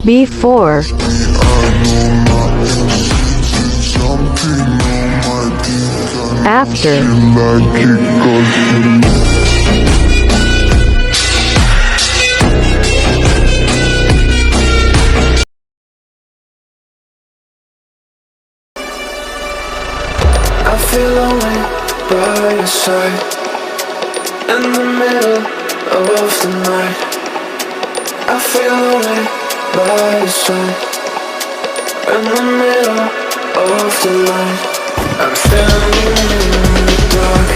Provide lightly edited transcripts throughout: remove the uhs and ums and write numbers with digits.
Before. After. I feel lonely by your side in the middle of the night. I feel lonely by your side in the middle of the night. I'm standing in the dark.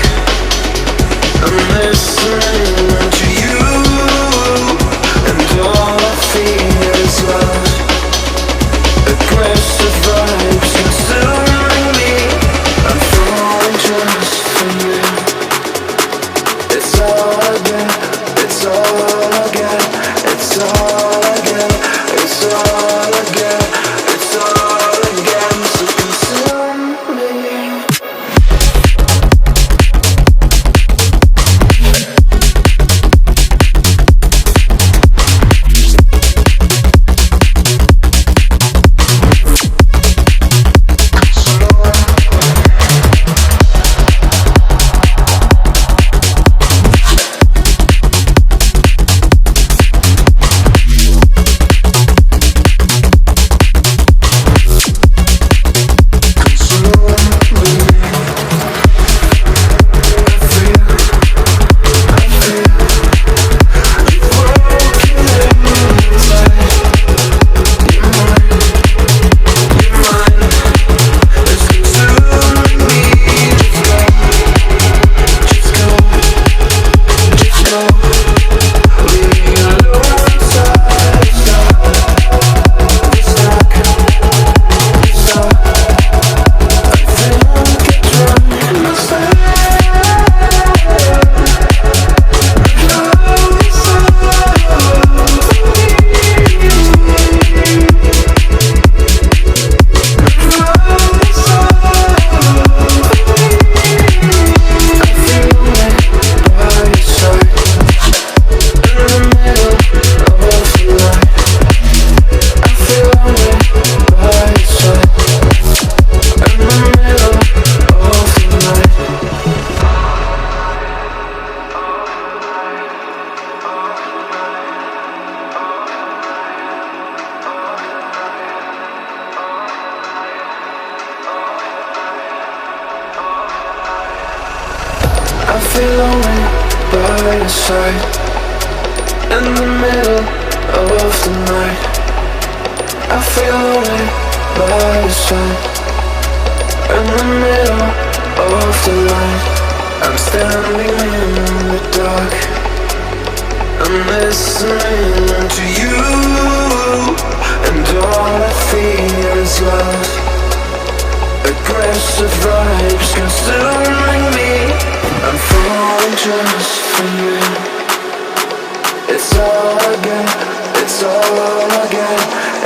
I'm listening to you, and all I feel is love. Aggressive vibes consuming me. I'm falling just for you. It's all I get, it's all I get, it's all I get, it's all I get, it's all I get. So consume me. I feel lonely by your side in the middle of the night. I feel lonely by your side in the middle of the night. I'm standing in the dark. I'm listening to you, and all I feel is love. Aggressive vibes consuming me. I'm falling just for you. It's all I get, it's all I get,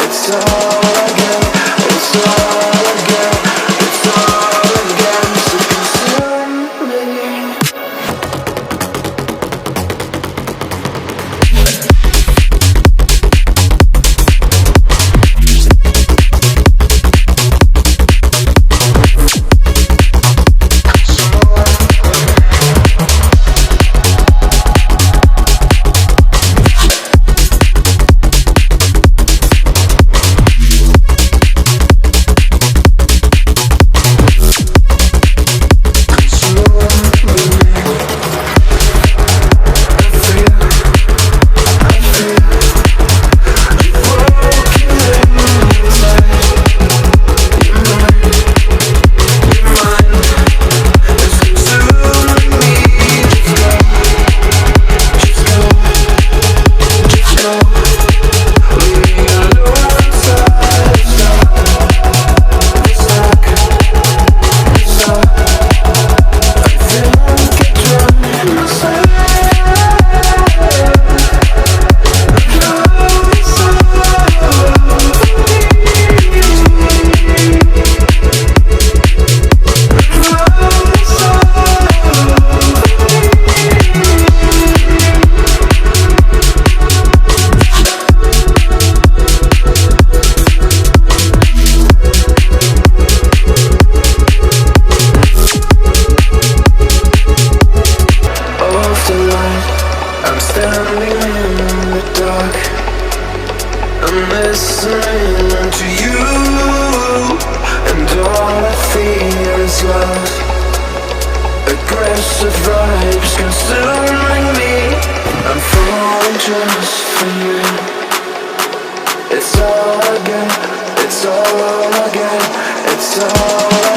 it's all I get, it's all I get, it's all I get. So consume me. I'm listening to you, and all I feel is love. Aggressive vibes consuming me. I'm falling just for you. It's all I get, it's all I get, it's all I